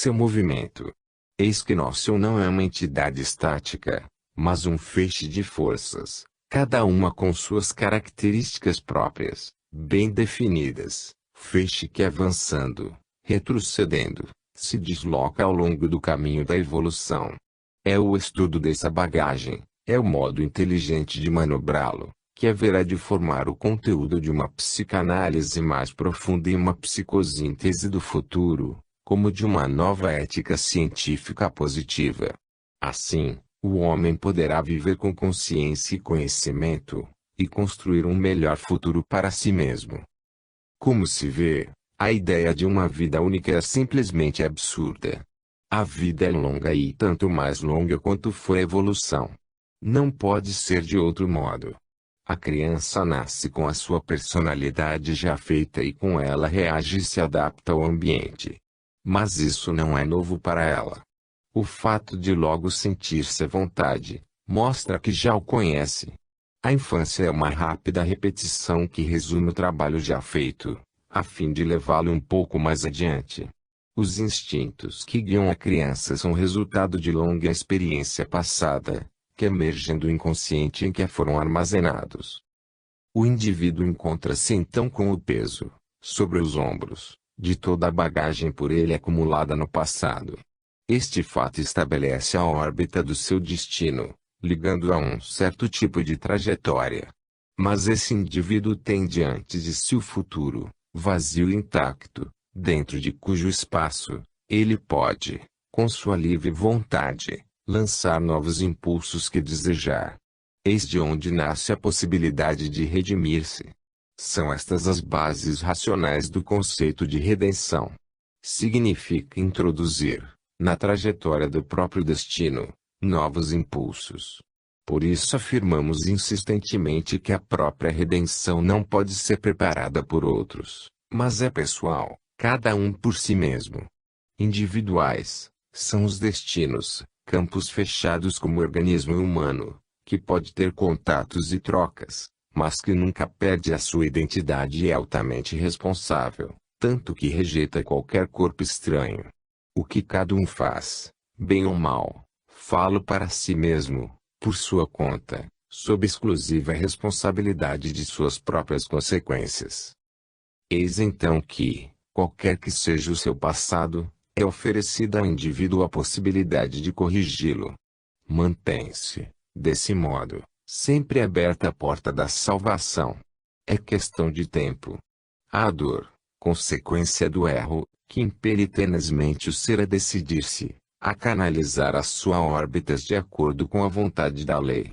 seu movimento. Eis que nosso eu não é uma entidade estática, mas um feixe de forças, cada uma com suas características próprias, bem definidas, feixe que avançando, retrocedendo, se desloca ao longo do caminho da evolução. É o estudo dessa bagagem, é o modo inteligente de manobrá-lo, que haverá de formar o conteúdo de uma psicanálise mais profunda e uma psicosíntese do futuro, como de uma nova ética científica positiva. Assim, o homem poderá viver com consciência e conhecimento, e construir um melhor futuro para si mesmo. Como se vê, a ideia de uma vida única é simplesmente absurda. A vida é longa e tanto mais longa quanto foi a evolução. Não pode ser de outro modo. A criança nasce com a sua personalidade já feita e com ela reage e se adapta ao ambiente. Mas isso não é novo para ela. O fato de logo sentir-se à vontade, mostra que já o conhece. A infância é uma rápida repetição que resume o trabalho já feito, a fim de levá-lo um pouco mais adiante. Os instintos que guiam a criança são resultado de longa experiência passada, que emergem do inconsciente em que foram armazenados. O indivíduo encontra-se então com o peso, sobre os ombros, de toda a bagagem por ele acumulada no passado. Este fato estabelece a órbita do seu destino, ligando a um certo tipo de trajetória. Mas esse indivíduo tem diante de si o futuro, vazio e intacto, dentro de cujo espaço, ele pode, com sua livre vontade, lançar novos impulsos que desejar. Eis de onde nasce a possibilidade de redimir-se. São estas as bases racionais do conceito de redenção. Significa introduzir, na trajetória do próprio destino, novos impulsos. Por isso afirmamos insistentemente que a própria redenção não pode ser preparada por outros, mas é pessoal, cada um por si mesmo. Individuais, são os destinos, campos fechados como o organismo humano, que pode ter contatos e trocas, mas que nunca perde a sua identidade e é altamente responsável, tanto que rejeita qualquer corpo estranho. O que cada um faz, bem ou mal, falo para si mesmo, por sua conta, sob exclusiva responsabilidade de suas próprias consequências. Eis então que, qualquer que seja o seu passado, é oferecida ao indivíduo a possibilidade de corrigi-lo. Mantém-se, desse modo, sempre aberta a porta da salvação. É questão de tempo. A dor, consequência do erro, que impele tenazmente o ser a decidir-se, a canalizar as suas órbitas de acordo com a vontade da lei.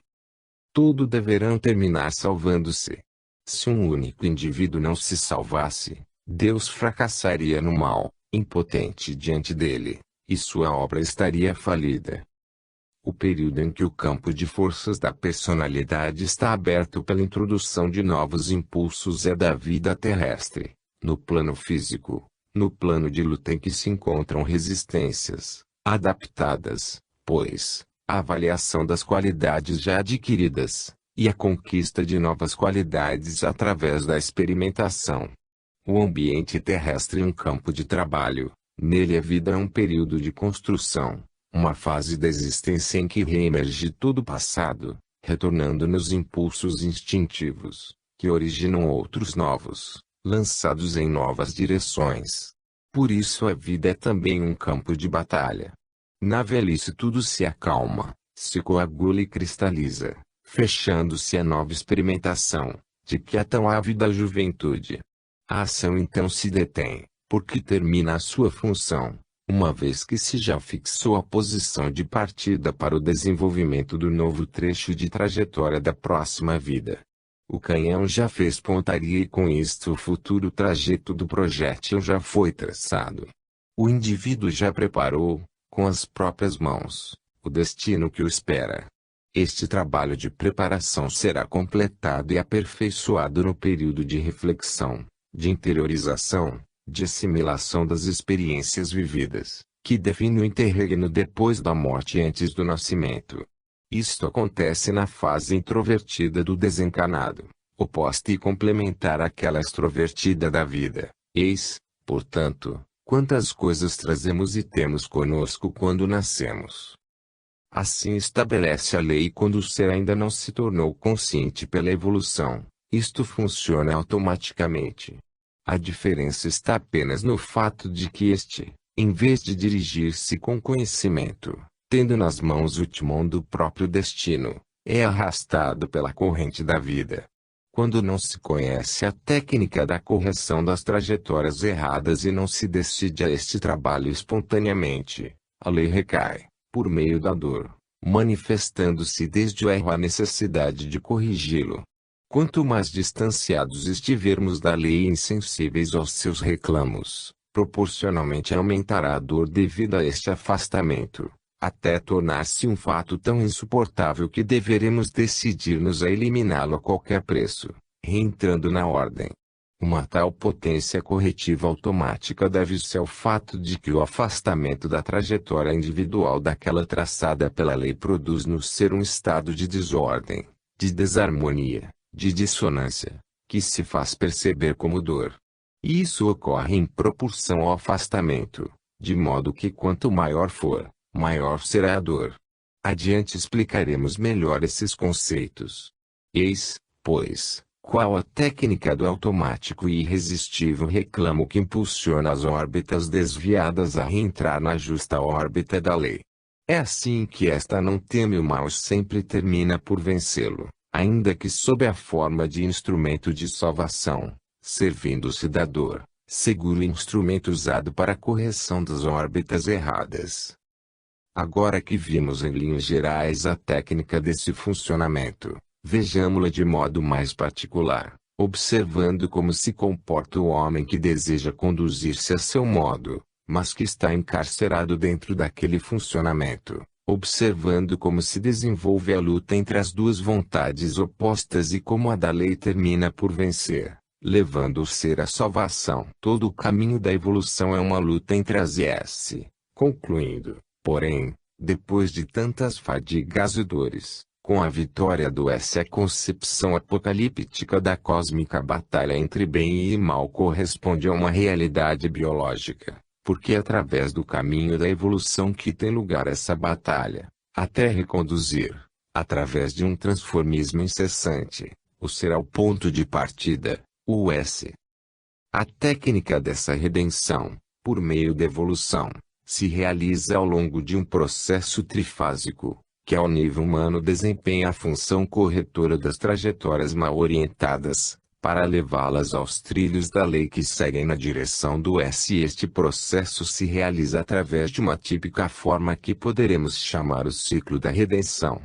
Tudo deverão terminar salvando-se. Se um único indivíduo não se salvasse, Deus fracassaria no mal, impotente diante dele, e sua obra estaria falida. O período em que o campo de forças da personalidade está aberto pela introdução de novos impulsos é da vida terrestre, no plano físico, no plano de luta em que se encontram resistências, adaptadas, pois, a avaliação das qualidades já adquiridas, e a conquista de novas qualidades através da experimentação. O ambiente terrestre é um campo de trabalho, nele a vida é um período de construção, uma fase da existência em que reemerge todo o passado, retornando-nos impulsos instintivos, que originam outros novos, lançados em novas direções. Por isso a vida é também um campo de batalha. Na velhice tudo se acalma, se coagula e cristaliza, fechando-se a nova experimentação, de que é tão ávida a juventude. A ação então se detém, porque termina a sua função, uma vez que se já fixou a posição de partida para o desenvolvimento do novo trecho de trajetória da próxima vida. O canhão já fez pontaria e com isto o futuro trajeto do projétil já foi traçado. O indivíduo já preparou, com as próprias mãos, o destino que o espera. Este trabalho de preparação será completado e aperfeiçoado no período de reflexão, de interiorização, de assimilação das experiências vividas, que define o interregno depois da morte e antes do nascimento. Isto acontece na fase introvertida do desencarnado, oposta e complementar àquela extrovertida da vida. Eis, portanto, Quantas coisas trazemos e temos conosco quando nascemos? Assim estabelece a lei quando o ser ainda não se tornou consciente pela evolução. Isto funciona automaticamente. A diferença está apenas no fato de que este, em vez de dirigir-se com conhecimento, tendo nas mãos o timão do próprio destino, é arrastado pela corrente da vida. Quando não se conhece a técnica da correção das trajetórias erradas e não se decide a este trabalho espontaneamente, a lei recai, por meio da dor, manifestando-se desde o erro a necessidade de corrigi-lo. Quanto mais distanciados estivermos da lei e insensíveis aos seus reclamos, proporcionalmente aumentará a dor devido a este afastamento, até tornar-se um fato tão insuportável que deveremos decidir-nos a eliminá-lo a qualquer preço, reentrando na ordem. Uma tal potência corretiva automática deve-se ao fato de que o afastamento da trajetória individual daquela traçada pela lei produz no ser um estado de desordem, de desarmonia, de dissonância, que se faz perceber como dor. E isso ocorre em proporção ao afastamento, de modo que quanto maior for, maior será a dor. Adiante explicaremos melhor esses conceitos. Eis, pois, qual a técnica do automático e irresistível reclamo que impulsiona as órbitas desviadas a reentrar na justa órbita da lei. É assim que esta não teme o mal e sempre termina por vencê-lo, ainda que sob a forma de instrumento de salvação, servindo-se da dor, seguro instrumento usado para a correção das órbitas erradas. Agora que vimos em linhas gerais a técnica desse funcionamento, vejamo-la de modo mais particular, observando como se comporta o homem que deseja conduzir-se a seu modo, mas que está encarcerado dentro daquele funcionamento, observando como se desenvolve a luta entre as duas vontades opostas e como a da lei termina por vencer, levando o ser à salvação. Todo o caminho da evolução é uma luta entre as e S, concluindo, porém, depois de tantas fadigas e dores, com a vitória do S, a concepção apocalíptica da cósmica batalha entre bem e mal corresponde a uma realidade biológica, porque é através do caminho da evolução que tem lugar essa batalha, até reconduzir, através de um transformismo incessante, o ser ao ponto de partida, o S. A técnica dessa redenção, por meio da evolução, se realiza ao longo de um processo trifásico, que ao nível humano desempenha a função corretora das trajetórias mal orientadas, para levá-las aos trilhos da lei que seguem na direção do S. E este processo se realiza através de uma típica forma que poderemos chamar o ciclo da redenção.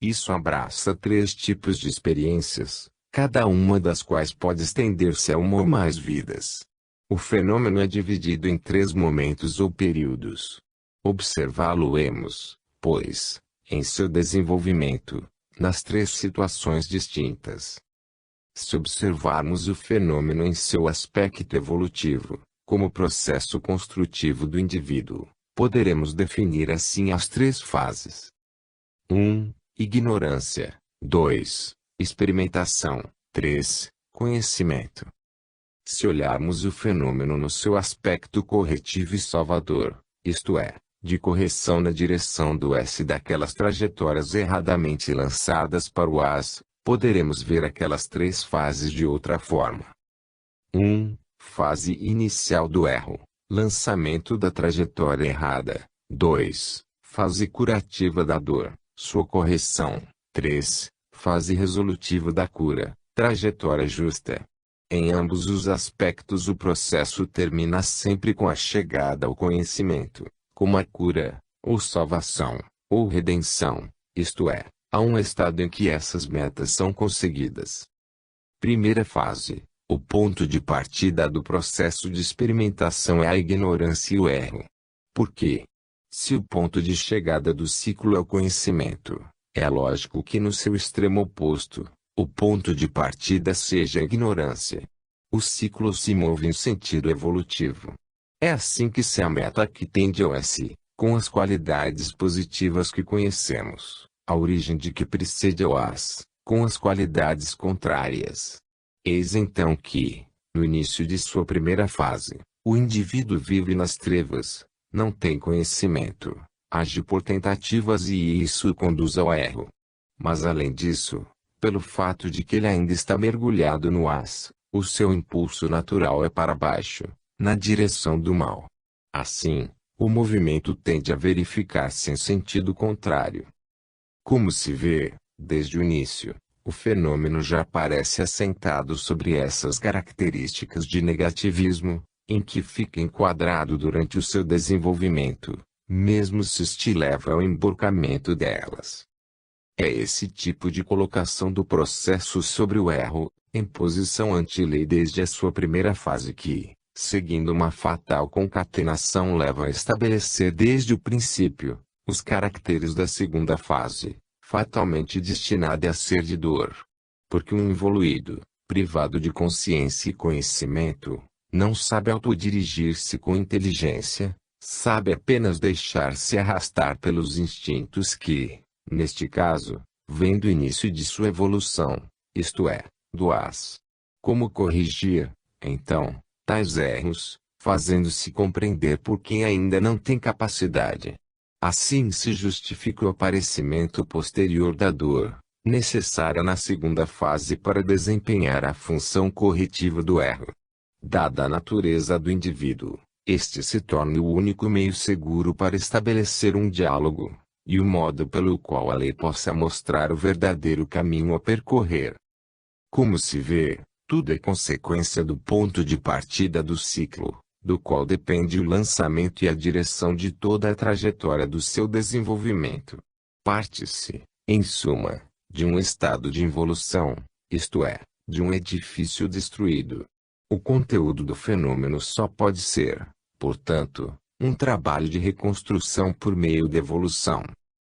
Isso abraça 3 tipos de experiências, cada uma das quais pode estender-se a uma ou mais vidas. O fenômeno é dividido em 3 momentos ou períodos. Observá-lo-emos, pois, em seu desenvolvimento, nas 3 situações distintas. Se observarmos o fenômeno em seu aspecto evolutivo, como processo construtivo do indivíduo, poderemos definir assim as 3 fases. 1. Ignorância. 2. Experimentação. 3. Conhecimento. Se olharmos o fenômeno no seu aspecto corretivo e salvador, isto é, de correção na direção do S daquelas trajetórias erradamente lançadas para o AS, poderemos ver aquelas 3 fases de outra forma. 1. Fase inicial do erro, lançamento da trajetória errada. 2. Fase curativa da dor, sua correção. 3. Fase resolutiva da cura, trajetória justa. Em ambos os aspectos o processo termina sempre com a chegada ao conhecimento, como a cura, ou salvação, ou redenção, isto é, a um estado em que essas metas são conseguidas. Primeira fase. O ponto de partida do processo de experimentação é a ignorância e o erro. Por quê? Se o ponto de chegada do ciclo é o conhecimento, é lógico que no seu extremo oposto, o ponto de partida seja a ignorância. O ciclo se move em sentido evolutivo. É assim que se a meta que tende ao S, com as qualidades positivas que conhecemos, a origem de que precede ao AS, com as qualidades contrárias. Eis então que, no início de sua primeira fase, O indivíduo vive nas trevas, não tem conhecimento, age por tentativas e isso o conduz ao erro. Mas além disso, pelo fato de que ele ainda está mergulhado no as, o seu impulso natural é para baixo, na direção do mal. Assim, o movimento tende a verificar-se em sentido contrário. Como se vê, desde o início, o fenômeno já aparece assentado sobre essas características de negativismo, em que fica enquadrado durante o seu desenvolvimento, mesmo se este leva ao emborcamento delas. É esse tipo de colocação do processo sobre o erro, em posição anti-lei desde a sua primeira fase que, seguindo uma fatal concatenação leva a estabelecer desde o princípio, os caracteres da segunda fase, fatalmente destinada a ser de dor. Porque um involuído, privado de consciência e conhecimento, não sabe autodirigir-se com inteligência, sabe apenas deixar-se arrastar pelos instintos que, neste caso, vem do início de sua evolução, isto é, do as. Como corrigir, então, tais erros, fazendo-se compreender por quem ainda não tem capacidade? Assim se justifica o aparecimento posterior da dor, necessária na segunda fase para desempenhar a função corretiva do erro. Dada a natureza do indivíduo, este se torna o único meio seguro para estabelecer um diálogo, e o modo pelo qual a lei possa mostrar o verdadeiro caminho a percorrer. Como se vê, tudo é consequência do ponto de partida do ciclo, do qual depende o lançamento e a direção de toda a trajetória do seu desenvolvimento. Parte-se, em suma, de um estado de involução, isto é, de um edifício destruído. O conteúdo do fenômeno só pode ser, portanto, um trabalho de reconstrução por meio da evolução.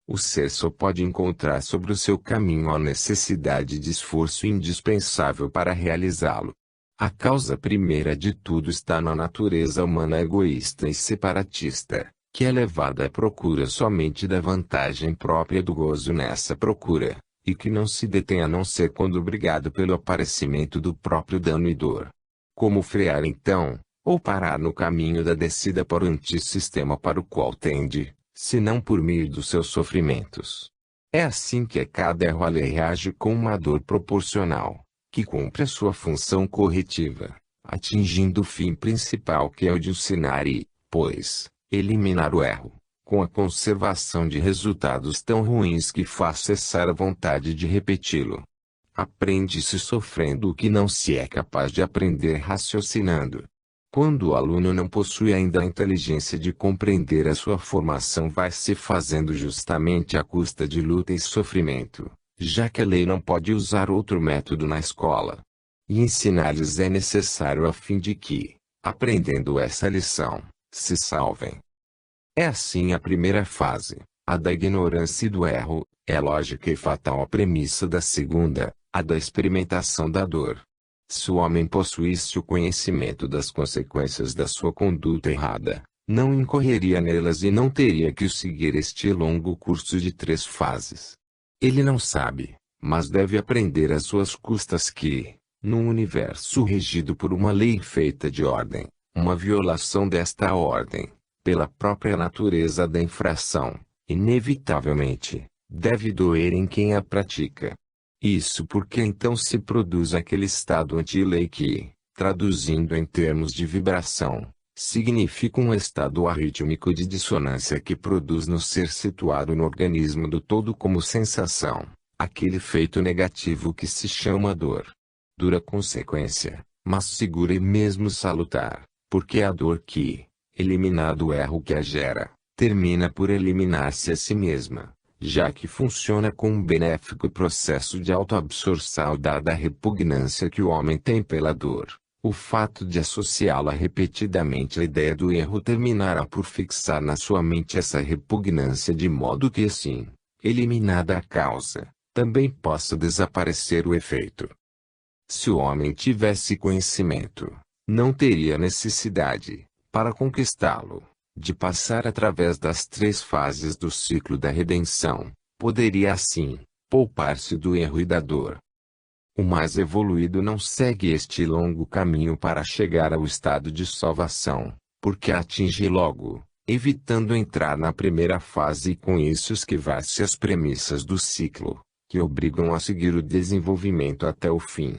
O ser só pode encontrar sobre o seu caminho a necessidade de esforço indispensável para realizá-lo. A causa primeira de tudo está na natureza humana egoísta e separatista, que é levada à procura somente da vantagem própria do gozo nessa procura, e que não se detém a não ser quando obrigado pelo aparecimento do próprio dano e dor. Como frear então, ou parar no caminho da descida para o antissistema para o qual tende, se não por meio dos seus sofrimentos? É assim que a cada erro a lei reage com uma dor proporcional, que cumpre a sua função corretiva, atingindo o fim principal que é o de ensinar e, pois, eliminar o erro, com a conservação de resultados tão ruins que faz cessar a vontade de repeti-lo. Aprende-se sofrendo o que não se é capaz de aprender raciocinando. Quando o aluno não possui ainda a inteligência de compreender a sua formação vai se fazendo justamente à custa de luta e sofrimento, já que a lei não pode usar outro método na escola. E ensinar-lhes é necessário a fim de que, aprendendo essa lição, se salvem. É assim a primeira fase, a da ignorância e do erro, é lógica e fatal a premissa da segunda, a da experimentação da dor. Se o homem possuísse o conhecimento das consequências da sua conduta errada, não incorreria nelas e não teria que seguir este longo curso de 3 fases. Ele não sabe, mas deve aprender às suas custas que, num universo regido por uma lei feita de ordem, uma violação desta ordem, pela própria natureza da infração, inevitavelmente, deve doer em quem a pratica. Isso porque então se produz aquele estado anti-lei que, traduzindo em termos de vibração, significa um estado arrítmico de dissonância que produz no ser situado no organismo do todo como sensação, aquele feito negativo que se chama dor. Dura consequência, mas segura e mesmo salutar, porque é a dor que, eliminado o erro que a gera, termina por eliminar-se a si mesma, já que funciona como um benéfico processo de autoabsorção dada a repugnância que o homem tem pela dor. O fato de associá-la repetidamente à ideia do erro terminará por fixar na sua mente essa repugnância de modo que assim, eliminada a causa, também possa desaparecer o efeito. Se o homem tivesse conhecimento, não teria necessidade, para conquistá-lo, de passar através das 3 fases do ciclo da redenção, poderia assim, poupar-se do erro e da dor. O mais evoluído não segue este longo caminho para chegar ao estado de salvação, porque atinge logo, evitando entrar na primeira fase e com isso esquivar-se as premissas do ciclo, que obrigam a seguir o desenvolvimento até o fim.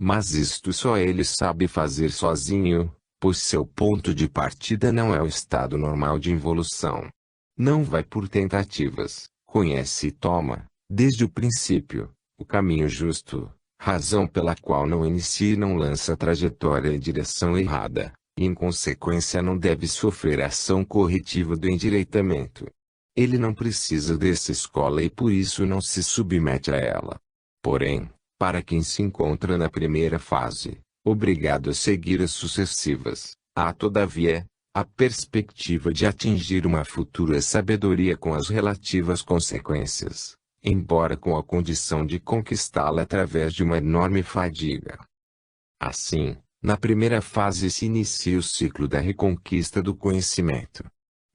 Mas isto só ele sabe fazer sozinho, pois seu ponto de partida não é o estado normal de evolução. Não vai por tentativas, conhece e toma, desde o princípio, o caminho justo, razão pela qual não inicia e não lança a trajetória em direção errada, e em consequência não deve sofrer a ação corretiva do endireitamento. Ele não precisa dessa escola e por isso não se submete a ela. Porém, para quem se encontra na primeira fase, obrigado a seguir as sucessivas, há todavia, a perspectiva de atingir uma futura sabedoria com as relativas consequências, embora com a condição de conquistá-la através de uma enorme fadiga. Assim, na primeira fase se inicia o ciclo da reconquista do conhecimento.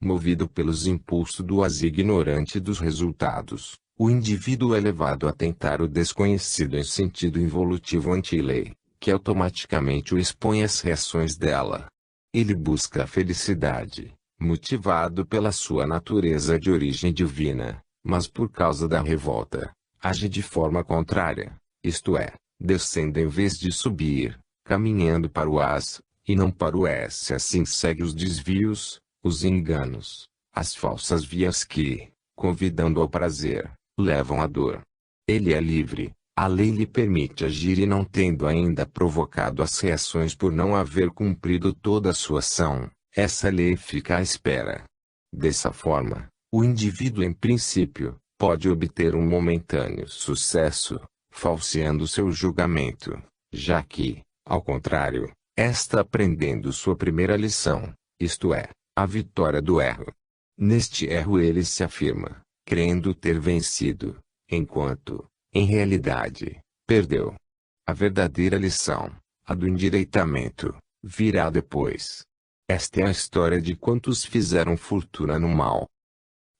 Movido pelos impulsos do azo ignorante dos resultados, o indivíduo é levado a tentar o desconhecido em sentido involutivo anti-lei, que automaticamente o expõe às reações dela. Ele busca a felicidade, motivado pela sua natureza de origem divina, mas por causa da revolta, age de forma contrária, isto é, descendo em vez de subir, caminhando para o as, e não para o s. Assim segue os desvios, os enganos, as falsas vias que, convidando ao prazer, levam à dor. Ele é livre, a lei lhe permite agir e não tendo ainda provocado as reações por não haver cumprido toda a sua ação, essa lei fica à espera. Dessa forma, o indivíduo em princípio, pode obter um momentâneo sucesso, falseando seu julgamento, já que, ao contrário, está aprendendo sua primeira lição, isto é, a vitória do erro. Neste erro ele se afirma, crendo ter vencido, enquanto, em realidade, perdeu. A verdadeira lição, a do endireitamento, virá depois. Esta é a história de quantos fizeram fortuna no mal.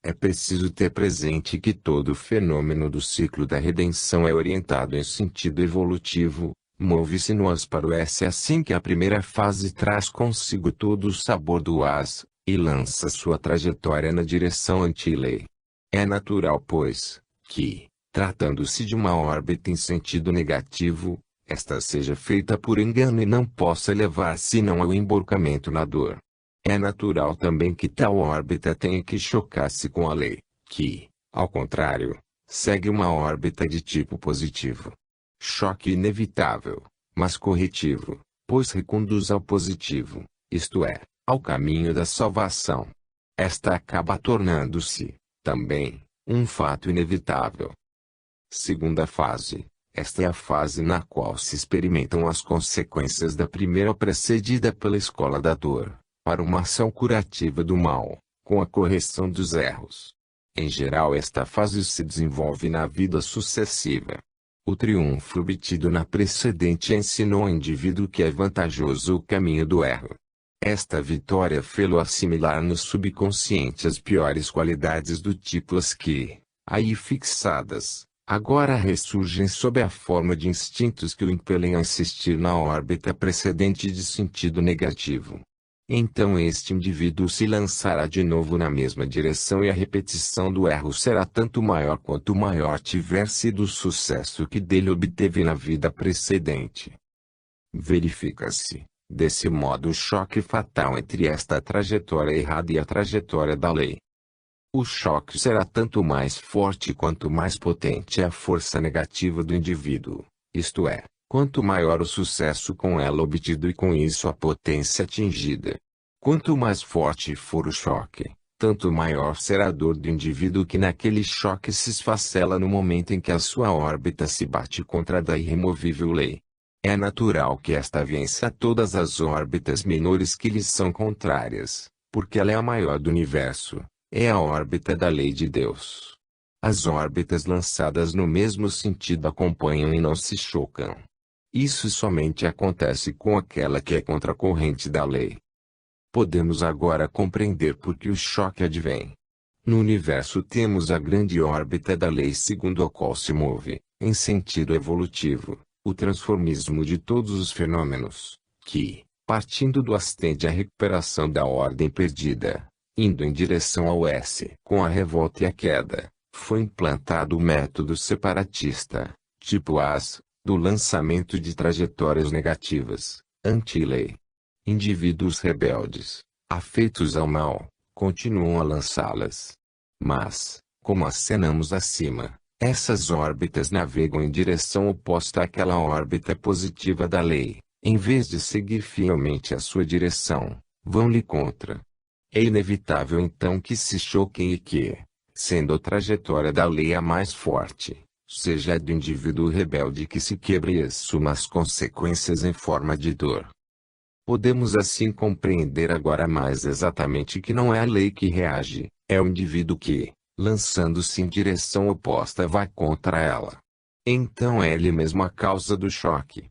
É preciso ter presente que todo fenômeno do ciclo da redenção é orientado em sentido evolutivo, move-se no as para o s assim que a primeira fase traz consigo todo o sabor do as, e lança sua trajetória na direção anti-lei. É natural pois, que, tratando-se de uma órbita em sentido negativo, esta seja feita por engano e não possa levar senão ao emborcamento na dor. É natural também que tal órbita tenha que chocar-se com a lei, que, ao contrário, segue uma órbita de tipo positivo. Choque inevitável, mas corretivo, pois reconduz ao positivo, isto é, ao caminho da salvação. Esta acaba tornando-se, também, um fato inevitável. Segunda fase. Esta é a fase na qual se experimentam as consequências da primeira precedida pela escola da dor, para uma ação curativa do mal, com a correção dos erros. Em geral esta fase se desenvolve na vida sucessiva. O triunfo obtido na precedente ensinou ao indivíduo que é vantajoso o caminho do erro. Esta vitória fê-lo assimilar no subconsciente as piores qualidades do tipo as que, aí fixadas, agora ressurgem sob a forma de instintos que o impelem a insistir na órbita precedente de sentido negativo. Então este indivíduo se lançará de novo na mesma direção e a repetição do erro será tanto maior quanto maior tiver sido o sucesso que dele obteve na vida precedente. Verifica-se, desse modo, o choque fatal entre esta trajetória errada e a trajetória da lei. O choque será tanto mais forte quanto mais potente é a força negativa do indivíduo, isto é, quanto maior o sucesso com ela obtido e com isso a potência atingida. Quanto mais forte for o choque, tanto maior será a dor do indivíduo que naquele choque se esfacela no momento em que a sua órbita se bate contra a da irremovível lei. É natural que esta vença todas as órbitas menores que lhe são contrárias, porque ela é a maior do universo, é a órbita da lei de Deus. As órbitas lançadas no mesmo sentido acompanham e não se chocam. Isso somente acontece com aquela que é contra a corrente da lei. Podemos agora compreender por que o choque advém. No universo temos a grande órbita da lei segundo a qual se move, em sentido evolutivo, O transformismo de todos os fenômenos, que, partindo do S tende à recuperação da ordem perdida, indo em direção ao S. Com a revolta e a queda, foi implantado o método separatista, tipo AS, do lançamento de trajetórias negativas, anti-lei. Indivíduos rebeldes, afeitos ao mal, continuam a lançá-las. Mas, como acenamos acima, essas órbitas navegam em direção oposta àquela órbita positiva da lei, em vez de seguir fielmente a sua direção, vão-lhe contra. É inevitável então que se choquem e que, sendo a trajetória da lei a mais forte, seja a do indivíduo rebelde que se quebre e assuma as consequências em forma de dor. Podemos assim compreender agora mais exatamente que não é a lei que reage, é o indivíduo que, lançando-se em direção oposta, vai contra ela. Então é ele mesmo a causa do choque.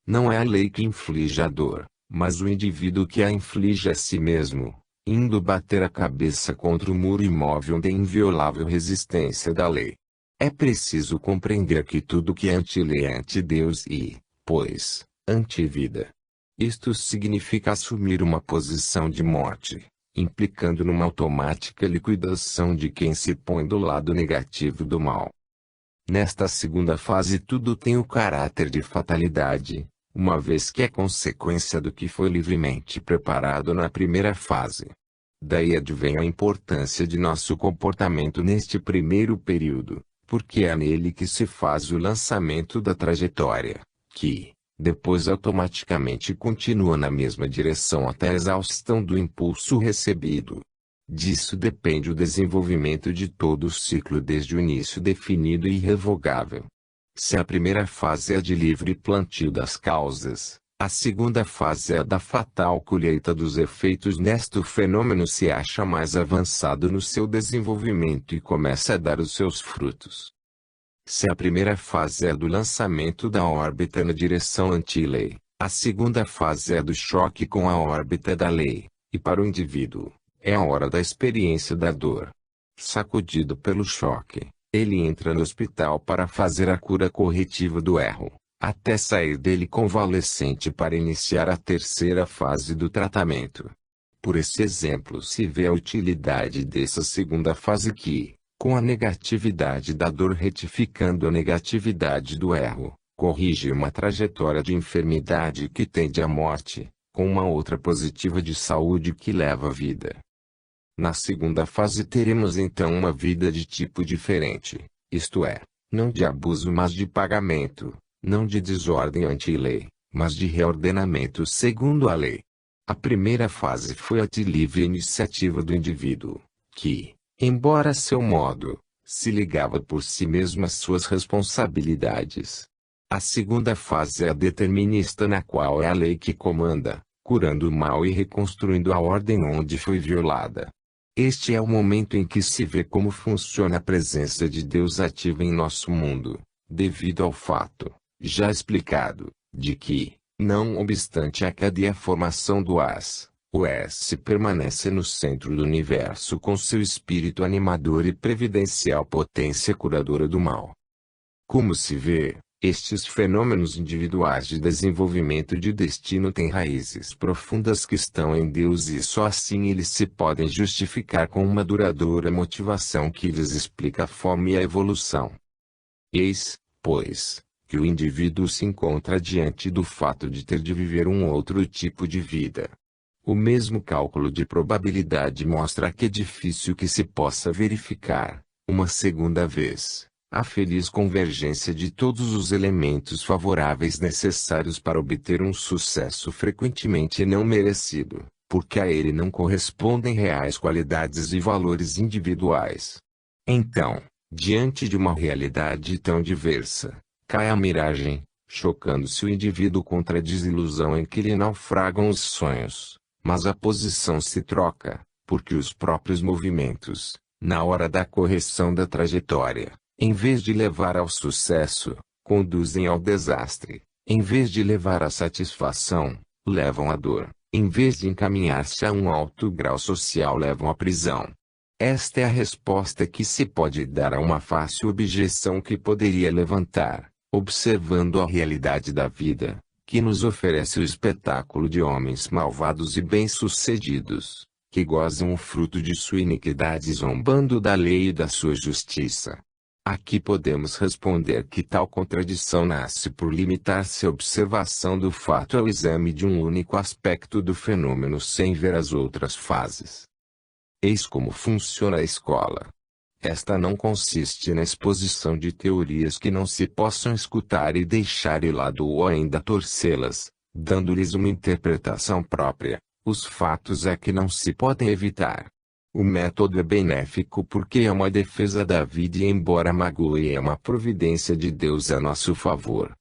Não é a lei que inflige a dor, mas o indivíduo que a inflige a si mesmo, indo bater a cabeça contra o muro imóvel da inviolável resistência da lei. É preciso compreender que tudo que é anti-lei é anti-Deus e, pois, anti-vida. Isto significa assumir uma posição de morte, implicando numa automática liquidação de quem se põe do lado negativo do mal. Nesta segunda fase tudo tem o caráter de fatalidade, uma vez que é consequência do que foi livremente preparado na primeira fase. Daí advém a importância de nosso comportamento neste primeiro período, porque é nele que se faz o lançamento da trajetória, que, depois automaticamente continua na mesma direção até a exaustão do impulso recebido. Disso depende o desenvolvimento de todo o ciclo desde o início definido e irrevogável. Se a primeira fase é a de livre plantio das causas, a segunda fase é a da fatal colheita dos efeitos. Neste o fenômeno se acha mais avançado no seu desenvolvimento e começa a dar os seus frutos. Se a primeira fase é a do lançamento da órbita na direção anti-lei, a segunda fase é a do choque com a órbita da lei, e para o indivíduo, é a hora da experiência da dor. Sacudido pelo choque, ele entra no hospital para fazer a cura corretiva do erro, até sair dele convalescente para iniciar a terceira fase do tratamento. Por esse exemplo se vê a utilidade dessa segunda fase que, com a negatividade da dor retificando a negatividade do erro, corrige uma trajetória de enfermidade que tende à morte, com uma outra positiva de saúde que leva à vida. Na segunda fase teremos então uma vida de tipo diferente, isto é, não de abuso mas de pagamento, não de desordem anti-lei, mas de reordenamento segundo a lei. A primeira fase foi a de livre iniciativa do indivíduo, que, embora a seu modo, se ligava por si mesmo às suas responsabilidades. A segunda fase é a determinista na qual é a lei que comanda, curando o mal e reconstruindo a ordem onde foi violada. Este é o momento em que se vê como funciona a presença de Deus ativa em nosso mundo, devido ao fato, já explicado, de que, não obstante a queda e a formação do AS, o S permanece no centro do universo com seu espírito animador e previdencial potência curadora do mal. Como se vê, estes fenômenos individuais de desenvolvimento de destino têm raízes profundas que estão em Deus e só assim eles se podem justificar com uma duradoura motivação que lhes explica a forma e a evolução. Eis, pois, que o indivíduo se encontra diante do fato de ter de viver um outro tipo de vida. O mesmo cálculo de probabilidade mostra que é difícil que se possa verificar, uma segunda vez, a feliz convergência de todos os elementos favoráveis necessários para obter um sucesso frequentemente não merecido, porque a ele não correspondem reais qualidades e valores individuais. Então, diante de uma realidade tão diversa, cai a miragem, chocando-se o indivíduo contra a desilusão em que lhe naufragam os sonhos, mas a posição se troca, porque os próprios movimentos, na hora da correção da trajetória, em vez de levar ao sucesso, conduzem ao desastre, em vez de levar à satisfação, levam à dor, em vez de encaminhar-se a um alto grau social levam à prisão. Esta é a resposta que se pode dar a uma fácil objeção que poderia levantar. observando a realidade da vida, que nos oferece o espetáculo de homens malvados e bem-sucedidos, que gozam o fruto de sua iniquidade zombando da lei e da sua justiça. Aqui podemos responder que tal contradição nasce por limitar-se a observação do fato ao exame de um único aspecto do fenômeno sem ver as outras fases. Eis como funciona a escola. Esta não consiste na exposição de teorias que não se possam escutar e deixar de lado ou ainda torcê-las, dando-lhes uma interpretação própria. Os fatos é que não se podem evitar. O método é benéfico porque é uma defesa da vida e embora magoe é uma providência de Deus a nosso favor.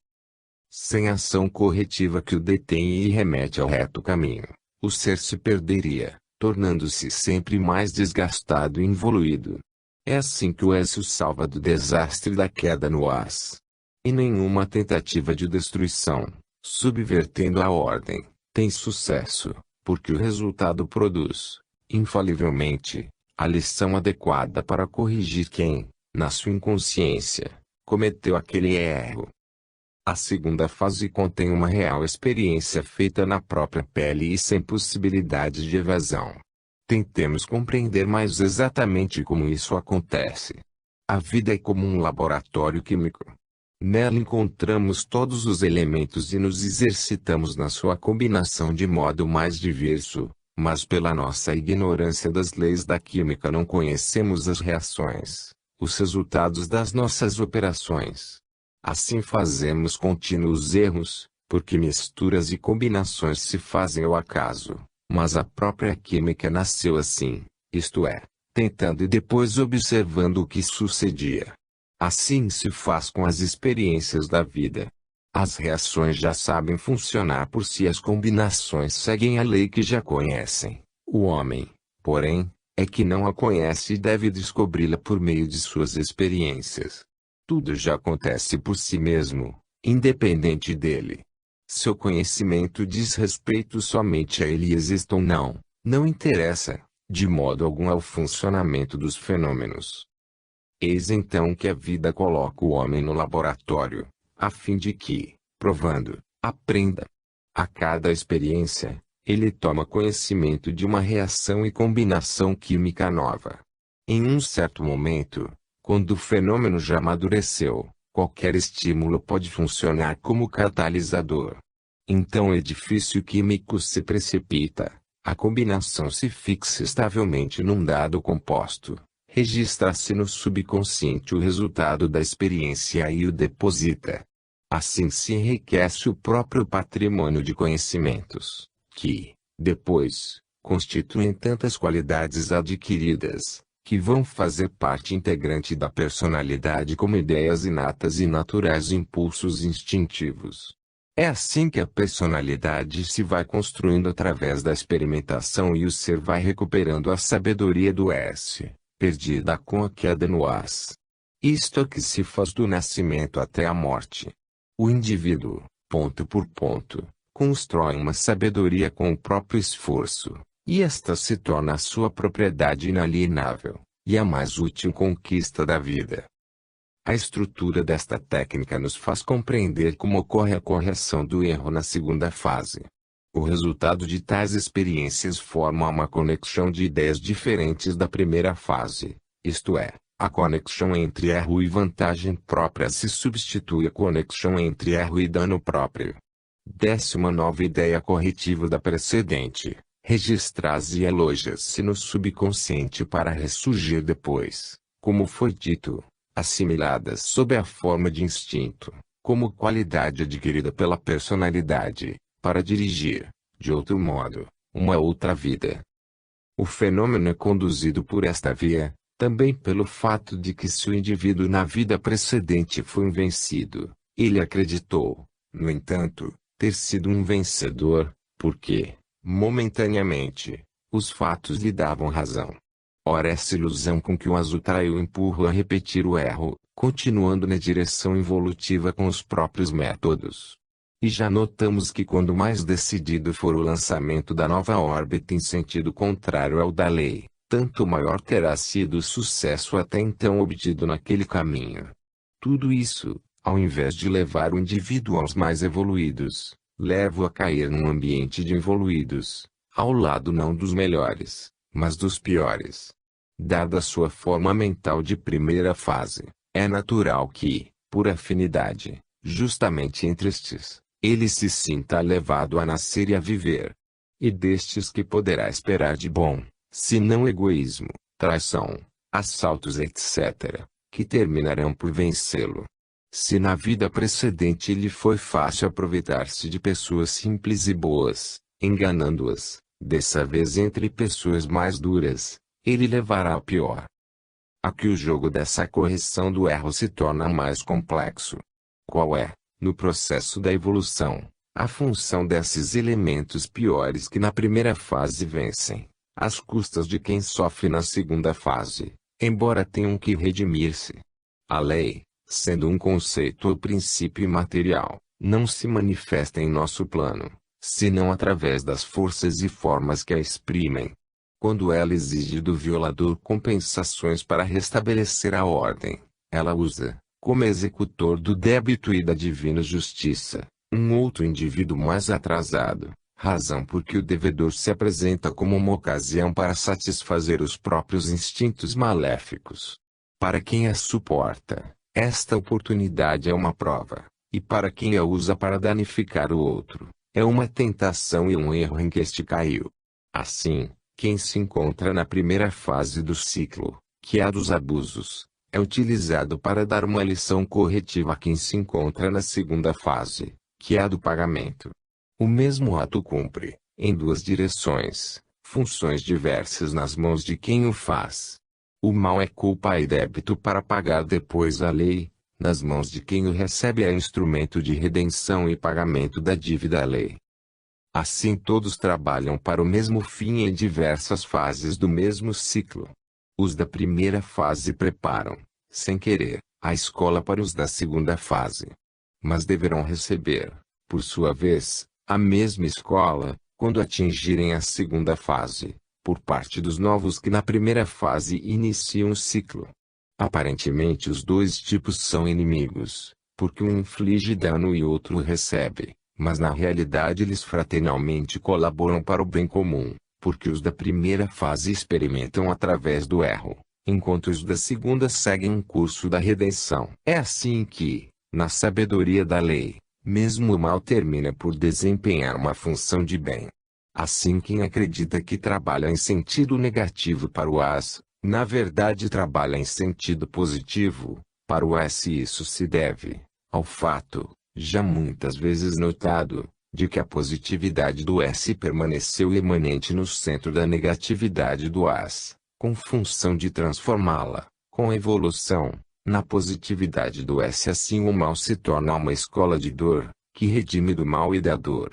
Sem ação corretiva que o detenha e remete ao reto caminho, o ser se perderia, tornando-se sempre mais desgastado e involuído. É assim que o Écio salva do desastre da queda no Hades. E nenhuma tentativa de destruição, subvertendo a ordem, tem sucesso, porque o resultado produz, infalivelmente, a lição adequada para corrigir quem, na sua inconsciência, cometeu aquele erro. A segunda fase contém uma real experiência feita na própria pele e sem possibilidade de evasão. Tentemos compreender mais exatamente como isso acontece. A vida é como um laboratório químico. Nela encontramos todos os elementos e nos exercitamos na sua combinação de modo mais diverso, mas pela nossa ignorância das leis da química não conhecemos as reações, os resultados das nossas operações. Assim fazemos contínuos erros, porque misturas e combinações se fazem ao acaso, mas a própria química nasceu assim, isto é, tentando e depois observando o que sucedia. Assim se faz com as experiências da vida. As reações já sabem funcionar por si, as combinações seguem a lei que já conhecem. O homem, porém, é que não a conhece e deve descobri-la por meio de suas experiências. Tudo já acontece por si mesmo, independente dele. Seu conhecimento diz respeito somente a ele e existe ou não, não interessa, de modo algum ao funcionamento dos fenômenos. Eis então que a vida coloca o homem no laboratório, a fim de que, provando, aprenda. A cada experiência, ele toma conhecimento de uma reação e combinação química nova. Em um certo momento, quando o fenômeno já amadureceu, qualquer estímulo pode funcionar como catalisador. Então o edifício químico se precipita, a combinação se fixa estavelmente num dado composto. Registra-se no subconsciente o resultado da experiência e o deposita. Assim se enriquece o próprio patrimônio de conhecimentos, que, depois, constituem tantas qualidades adquiridas, que vão fazer parte integrante da personalidade como ideias inatas e naturais impulsos instintivos. É assim que a personalidade se vai construindo através da experimentação e o ser vai recuperando a sabedoria do S, perdida com a queda no Hades. Isto é que se faz do nascimento até a morte. O indivíduo, ponto por ponto, constrói uma sabedoria com o próprio esforço, e esta se torna a sua propriedade inalienável, e a mais útil conquista da vida. A estrutura desta técnica nos faz compreender como ocorre a correção do erro na segunda fase. O resultado de tais experiências forma uma conexão de ideias diferentes da primeira fase, isto é, a conexão entre erro e vantagem própria se substitui à conexão entre erro e dano próprio. Desce uma nova ideia corretiva da precedente, registra-se e elogia-se no subconsciente para ressurgir depois, como foi dito, assimiladas sob a forma de instinto, como qualidade adquirida pela personalidade, para dirigir, de outro modo, uma outra vida. O fenômeno é conduzido por esta via, também pelo fato de que se o indivíduo na vida precedente foi um vencido, ele acreditou, no entanto, ter sido um vencedor, porque, momentaneamente, os fatos lhe davam razão. Ora essa ilusão com que o atrai o empurra a repetir o erro, continuando na direção involutiva com os próprios métodos. E já notamos que quando mais decidido for o lançamento da nova órbita em sentido contrário ao da lei, tanto maior terá sido o sucesso até então obtido naquele caminho. Tudo isso, Ao invés de levar o indivíduo aos mais evoluídos, leva-o a cair num ambiente de evoluídos, ao lado não dos melhores, mas dos piores. Dada a sua forma mental de primeira fase, é natural que, por afinidade, justamente entre estes, ele se sinta levado a nascer e a viver. E destes que poderá esperar de bom, se não egoísmo, traição, assaltos etc., que terminarão por vencê-lo. Se na vida precedente lhe foi fácil aproveitar-se de pessoas simples e boas, enganando-as, dessa vez entre pessoas mais duras, ele levará ao pior. Aqui o jogo dessa correção do erro se torna mais complexo. Qual é, no processo da evolução, a função desses elementos piores que na primeira fase vencem, às custas de quem sofre na segunda fase, embora tenham que redimir-se? A lei, sendo um conceito ou princípio imaterial, não se manifesta em nosso plano, senão através das forças e formas que a exprimem. Quando ela exige do violador compensações para restabelecer a ordem, ela usa, como executor do débito e da divina justiça, um outro indivíduo mais atrasado, razão por que o devedor se apresenta como uma ocasião para satisfazer os próprios instintos maléficos. Para quem a suporta, esta oportunidade é uma prova, e para quem a usa para danificar o outro, é uma tentação e um erro em que este caiu. Assim, quem se encontra na primeira fase do ciclo, que é a dos abusos, é utilizado para dar uma lição corretiva a quem se encontra na segunda fase, que é a do pagamento. O mesmo ato cumpre, em duas direções, funções diversas nas mãos de quem o faz. O mal é culpa e débito para pagar depois a lei, nas mãos de quem o recebe é instrumento de redenção e pagamento da dívida à lei. Assim todos trabalham para o mesmo fim em diversas fases do mesmo ciclo. Os da primeira fase preparam, sem querer, a escola para os da segunda fase. Mas deverão receber, por sua vez, a mesma escola, quando atingirem a segunda fase, por parte dos novos que na primeira fase iniciam o ciclo. Aparentemente os dois tipos são inimigos, porque um inflige dano e outro recebe, mas na realidade eles fraternalmente colaboram para o bem comum, porque os da primeira fase experimentam através do erro, enquanto os da segunda seguem um curso da redenção. É assim que, na sabedoria da lei, mesmo o mal termina por desempenhar uma função de bem. Assim quem acredita que trabalha em sentido negativo para o as, na verdade trabalha em sentido positivo, para o S. Isso se deve ao fato, já muitas vezes notado, de que a positividade do S permaneceu imanente no centro da negatividade do as, com função de transformá-la, com evolução, na positividade do S. Assim o mal se torna uma escola de dor, que redime do mal e da dor.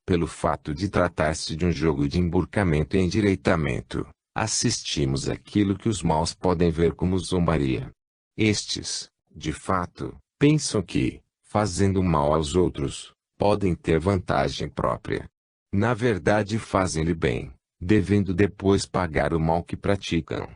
Pelo fato de tratar-se de um jogo de emburcamento e endireitamento, assistimos àquilo que os maus podem ver como zombaria. Estes, de fato, pensam que, fazendo mal aos outros, podem ter vantagem própria. Na verdade fazem-lhe bem, devendo depois pagar o mal que praticam.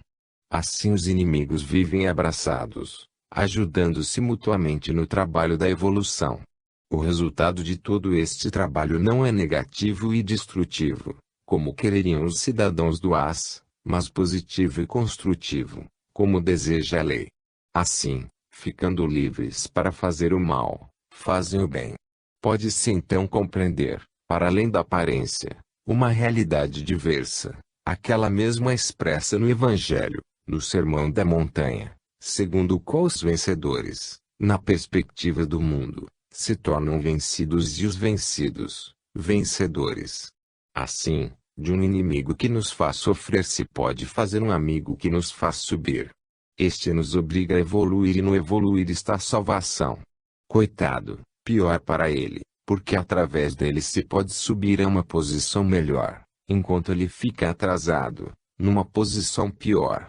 Assim os inimigos vivem abraçados, ajudando-se mutuamente no trabalho da evolução. O resultado de todo este trabalho não é negativo e destrutivo, como quereriam os cidadãos do as, mas positivo e construtivo, como deseja a lei. Assim, ficando livres para fazer o mal, fazem o bem. Pode-se então compreender, para além da aparência, uma realidade diversa, aquela mesma expressa no Evangelho, no Sermão da Montanha, segundo o qual os vencedores, na perspectiva do mundo, se tornam vencidos e os vencidos, vencedores. Assim, de um inimigo que nos faz sofrer se pode fazer um amigo que nos faz subir. Este nos obriga a evoluir e no evoluir está a salvação. Coitado, pior para ele, porque através dele se pode subir a uma posição melhor, enquanto ele fica atrasado, numa posição pior.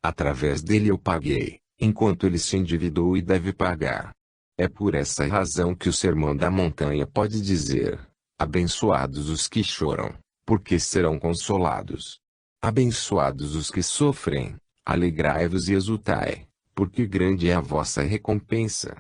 Através dele eu paguei, enquanto ele se endividou e deve pagar. É por essa razão que o Sermão da Montanha pode dizer: abençoados os que choram, porque serão consolados. Abençoados os que sofrem, alegrai-vos e exultai, porque grande é a vossa recompensa.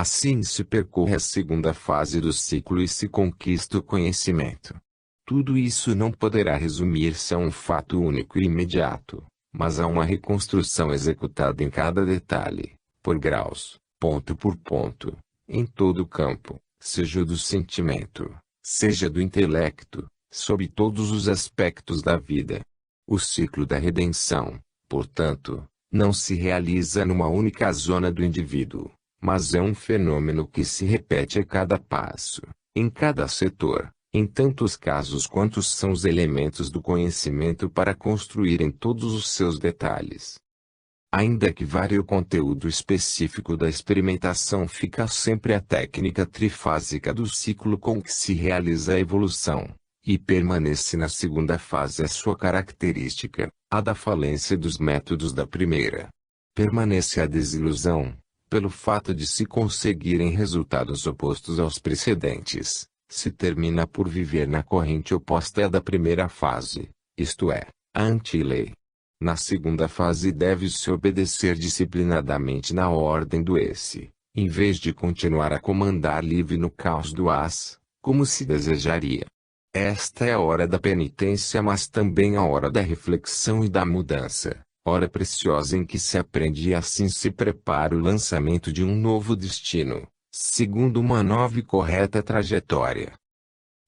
Assim se percorre a segunda fase do ciclo e se conquista o conhecimento. Tudo isso não poderá resumir-se a um fato único e imediato, mas a uma reconstrução executada em cada detalhe, por graus, ponto por ponto, em todo o campo, seja do sentimento, seja do intelecto, sob todos os aspectos da vida. O ciclo da redenção, portanto, não se realiza numa única zona do indivíduo, mas é um fenômeno que se repete a cada passo, em cada setor, em tantos casos quantos são os elementos do conhecimento para construir em todos os seus detalhes. Ainda que varie o conteúdo específico da experimentação, fica sempre a técnica trifásica do ciclo com que se realiza a evolução, e permanece na segunda fase a sua característica, a da falência dos métodos da primeira. Permanece a desilusão, pelo fato de se conseguirem resultados opostos aos precedentes, se termina por viver na corrente oposta à da primeira fase, isto é, a anti-lei. Na segunda fase deve-se obedecer disciplinadamente na ordem do esse, em vez de continuar a comandar livre no caos do as, como se desejaria. Esta é a hora da penitência, mas também a hora da reflexão e da mudança, hora preciosa em que se aprende e assim se prepara o lançamento de um novo destino, segundo uma nova e correta trajetória.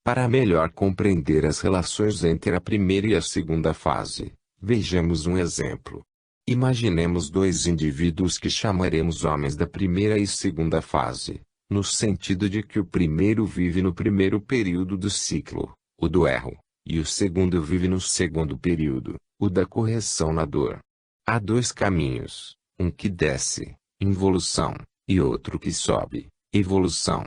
Para melhor compreender as relações entre a primeira e a segunda fase, vejamos um exemplo. Imaginemos dois indivíduos que chamaremos homens da primeira e segunda fase, no sentido de que o primeiro vive no primeiro período do ciclo, o do erro, e o segundo vive no segundo período, o da correção na dor. Há dois caminhos, um que desce, involução, e outro que sobe, evolução.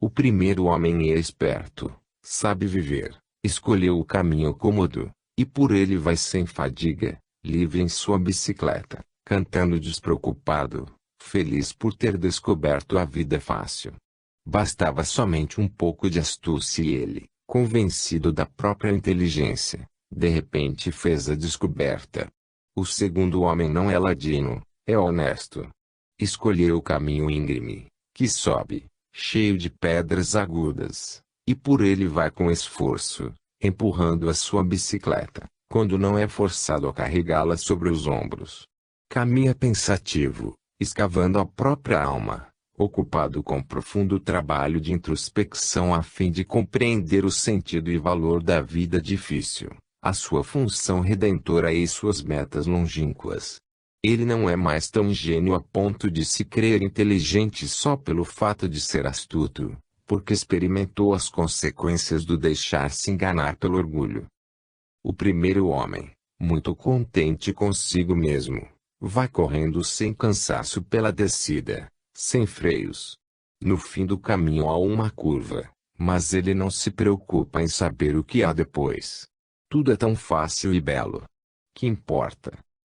O primeiro homem é esperto, sabe viver, escolheu o caminho cômodo, e por ele vai sem fadiga, livre em sua bicicleta, cantando despreocupado, feliz por ter descoberto a vida fácil. Bastava somente um pouco de astúcia e ele, convencido da própria inteligência, de repente fez a descoberta. O segundo homem não é ladino, é honesto. Escolheu o caminho íngreme, que sobe, cheio de pedras agudas, e por ele vai com esforço, empurrando a sua bicicleta, quando não é forçado a carregá-la sobre os ombros. Caminha pensativo, escavando a própria alma, ocupado com profundo trabalho de introspecção a fim de compreender o sentido e valor da vida difícil, a sua função redentora e suas metas longínquas. Ele não é mais tão ingênuo a ponto de se crer inteligente só pelo fato de ser astuto, porque experimentou as consequências do deixar-se enganar pelo orgulho. O primeiro homem, muito contente consigo mesmo, vai correndo sem cansaço pela descida, sem freios. No fim do caminho há uma curva, mas ele não se preocupa em saber o que há depois. Tudo é tão fácil e belo. Que importa?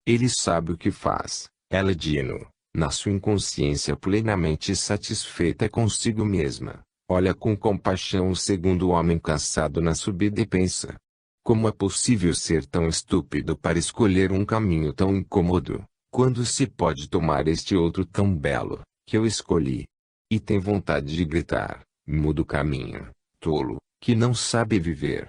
Ele sabe o que faz, é ladino, na sua inconsciência plenamente satisfeita consigo mesma. Olha com compaixão o segundo homem cansado na subida e pensa: como é possível ser tão estúpido para escolher um caminho tão incômodo, quando se pode tomar este outro tão belo, que eu escolhi? E tem vontade de gritar: muda o caminho, tolo, que não sabe viver.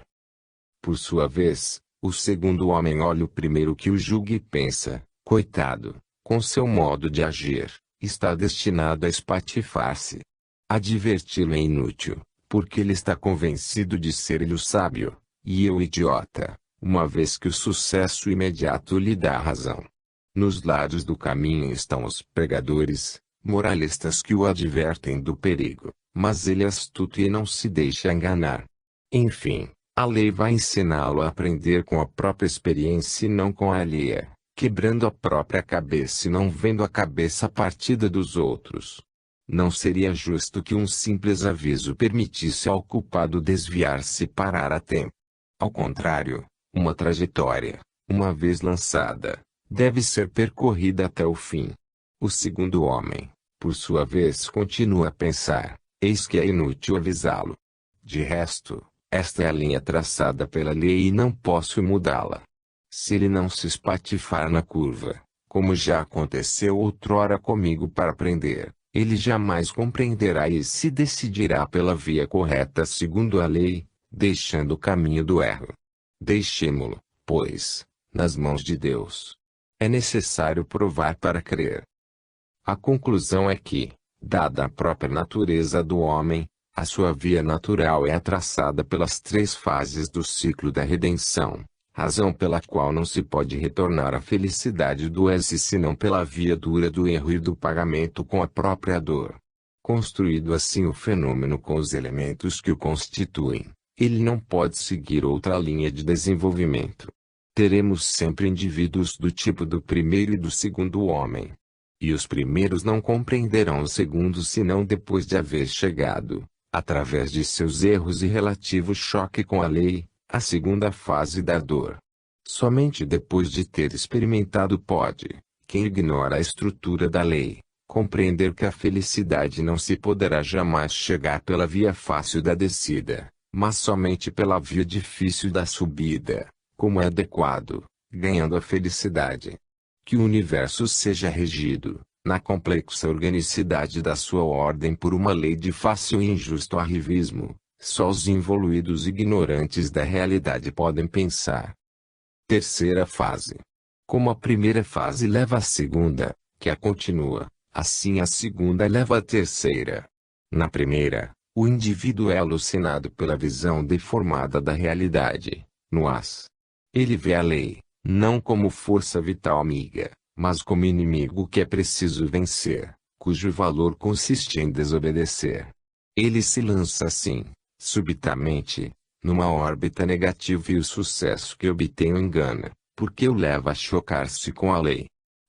Por sua vez, o segundo homem olha o primeiro que o julga e pensa: coitado, com seu modo de agir, está destinado a espatifar-se. Adverti-lo é inútil, porque ele está convencido de ser ele o sábio, e eu o idiota, uma vez que o sucesso imediato lhe dá a razão. Nos lados do caminho estão os pregadores, moralistas que o advertem do perigo, mas ele é astuto e não se deixa enganar. Enfim, a lei vai ensiná-lo a aprender com a própria experiência e não com a alheia, quebrando a própria cabeça e não vendo a cabeça partida dos outros. Não seria justo que um simples aviso permitisse ao culpado desviar-se e parar a tempo. Ao contrário, uma trajetória, uma vez lançada, deve ser percorrida até o fim. O segundo homem, por sua vez, continua a pensar: eis que é inútil avisá-lo. De resto, esta é a linha traçada pela lei e não posso mudá-la. Se ele não se espatifar na curva, como já aconteceu outrora comigo para aprender, Ele jamais compreenderá e se decidirá pela via correta segundo a lei, deixando o caminho do erro. Deixemo-lo, pois, nas mãos de Deus. É necessário provar para crer. A conclusão é que, dada a própria natureza do homem, a sua via natural é traçada pelas três fases do ciclo da redenção, razão pela qual não se pode retornar à felicidade do êxito senão pela via dura do erro e do pagamento com a própria dor. Construído assim o fenômeno com os elementos que o constituem, ele não pode seguir outra linha de desenvolvimento. Teremos sempre indivíduos do tipo do primeiro e do segundo homem. E os primeiros não compreenderão os segundos senão depois de haver chegado, através de seus erros e relativo choque com a lei, à segunda fase da dor. Somente depois de ter experimentado pode, quem ignora a estrutura da lei, compreender que a felicidade não se poderá jamais chegar pela via fácil da descida, mas somente pela via difícil da subida, como é adequado, ganhando a felicidade. Que o universo seja regido, na complexa organicidade da sua ordem por uma lei de fácil e injusto arrivismo, só os involuídos ignorantes da realidade podem pensar. Terceira fase. Como a primeira fase leva à segunda, que a continua, assim a segunda leva à terceira. Na primeira, o indivíduo é alucinado pela visão deformada da realidade, no as. Ele vê a lei, não como força vital amiga, mas como inimigo que é preciso vencer, cujo valor consiste em desobedecer. Ele se lança assim, subitamente, numa órbita negativa e o sucesso que obtém o engana, porque o leva a chocar-se com a lei.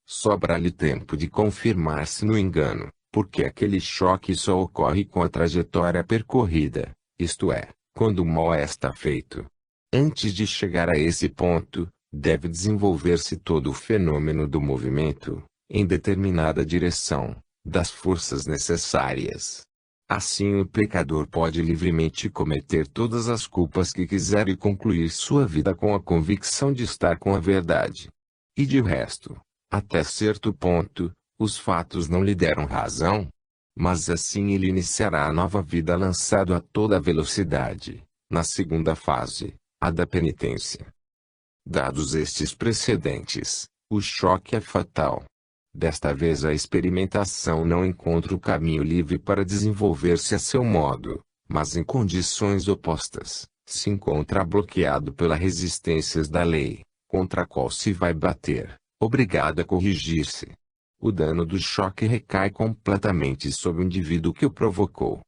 Sobra-lhe tempo de confirmar-se no engano, porque aquele choque só ocorre com a trajetória percorrida, isto é, quando o mal está feito. Antes de chegar a esse ponto, deve desenvolver-se todo o fenômeno do movimento, em determinada direção, das forças necessárias. Assim o pecador pode livremente cometer todas as culpas que quiser e concluir sua vida com a convicção de estar com a verdade. E de resto, até certo ponto, os fatos não lhe deram razão. Mas assim ele iniciará a nova vida lançado a toda velocidade, na segunda fase, a da penitência. Dados estes precedentes, o choque é fatal. Desta vez a experimentação não encontra o caminho livre para desenvolver-se a seu modo, mas em condições opostas, se encontra bloqueado pelas resistências da lei, contra a qual se vai bater, obrigado a corrigir-se. O dano do choque recai completamente sobre o indivíduo que o provocou.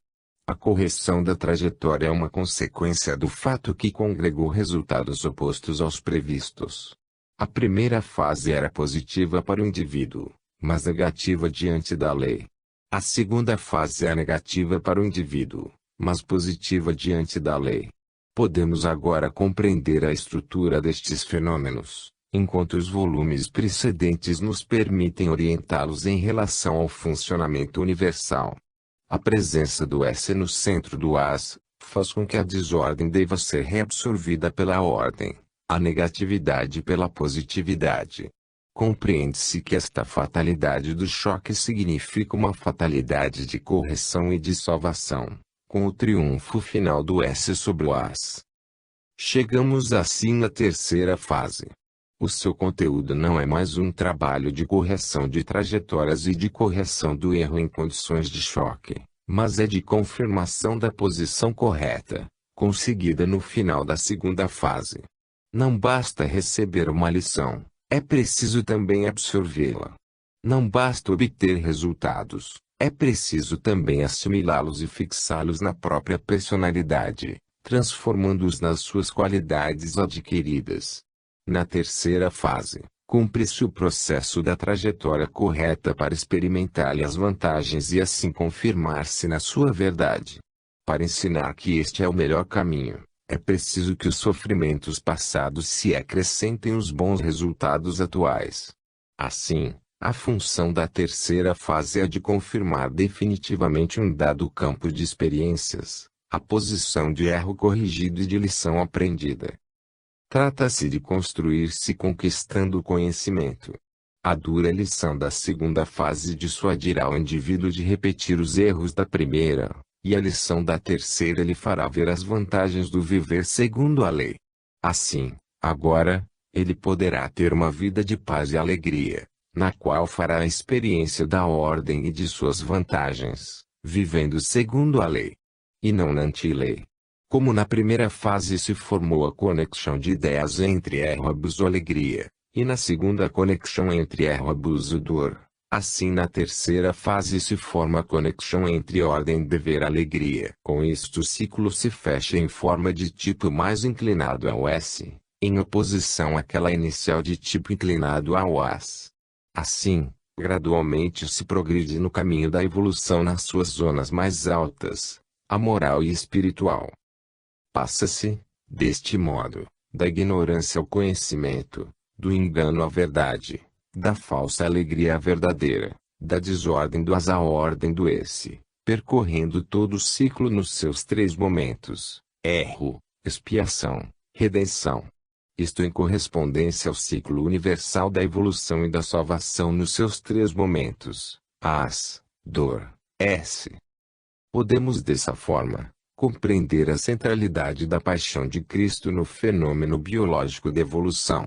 A correção da trajetória é uma consequência do fato que congregou resultados opostos aos previstos. A primeira fase era positiva para o indivíduo, mas negativa diante da lei. A segunda fase é negativa para o indivíduo, mas positiva diante da lei. Podemos agora compreender a estrutura destes fenômenos, enquanto os volumes precedentes nos permitem orientá-los em relação ao funcionamento universal. A presença do S no centro do AS faz com que a desordem deva ser reabsorvida pela ordem, a negatividade pela positividade. Compreende-se que esta fatalidade do choque significa uma fatalidade de correção e de salvação, com o triunfo final do S sobre o AS. Chegamos assim na terceira fase. O seu conteúdo não é mais um trabalho de correção de trajetórias e de correção do erro em condições de choque, mas é de confirmação da posição correta, conseguida no final da segunda fase. Não basta receber uma lição, é preciso também absorvê-la. Não basta obter resultados, é preciso também assimilá-los e fixá-los na própria personalidade, transformando-os nas suas qualidades adquiridas. Na terceira fase, cumpre-se o processo da trajetória correta para experimentar-lhe as vantagens e assim confirmar-se na sua verdade. Para ensinar que este é o melhor caminho, é preciso que os sofrimentos passados se acrescentem os bons resultados atuais. Assim, a função da terceira fase é de confirmar definitivamente um dado campo de experiências, a posição de erro corrigido e de lição aprendida. Trata-se de construir-se conquistando o conhecimento. A dura lição da segunda fase dissuadirá o indivíduo de repetir os erros da primeira, e a lição da terceira lhe fará ver as vantagens do viver segundo a lei. Assim, agora, ele poderá ter uma vida de paz e alegria, na qual fará a experiência da ordem e de suas vantagens, vivendo segundo a lei, e não na anti-lei. Como na primeira fase se formou a conexão de ideias entre erro-abuso e alegria, e na segunda a conexão entre erro-abuso e dor, assim na terceira fase se forma a conexão entre ordem, dever e alegria. Com isto o ciclo se fecha em forma de tipo mais inclinado ao S, em oposição àquela inicial de tipo inclinado ao As. Assim, gradualmente se progride no caminho da evolução nas suas zonas mais altas, a moral e espiritual. Passa-se, deste modo, da ignorância ao conhecimento, do engano à verdade, da falsa alegria à verdadeira, da desordem do as à ordem do esse, percorrendo todo o ciclo nos seus três momentos: erro, expiação, redenção. Isto em correspondência ao ciclo universal da evolução e da salvação nos seus três momentos: as, dor, esse. Podemos dessa forma compreender a centralidade da paixão de Cristo no fenômeno biológico da evolução.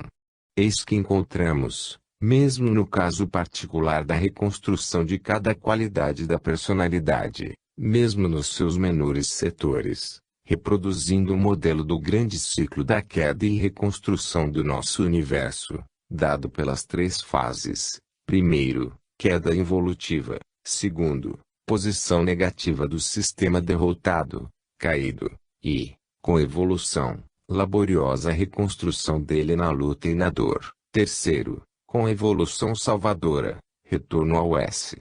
Eis que encontramos, mesmo no caso particular da reconstrução de cada qualidade da personalidade, mesmo nos seus menores setores, reproduzindo o modelo do grande ciclo da queda e reconstrução do nosso universo, dado pelas três fases: primeiro, queda involutiva; segundo, posição negativa do sistema derrotado, caído, e, com evolução, laboriosa reconstrução dele na luta e na dor; terceiro, com evolução salvadora, retorno ao S.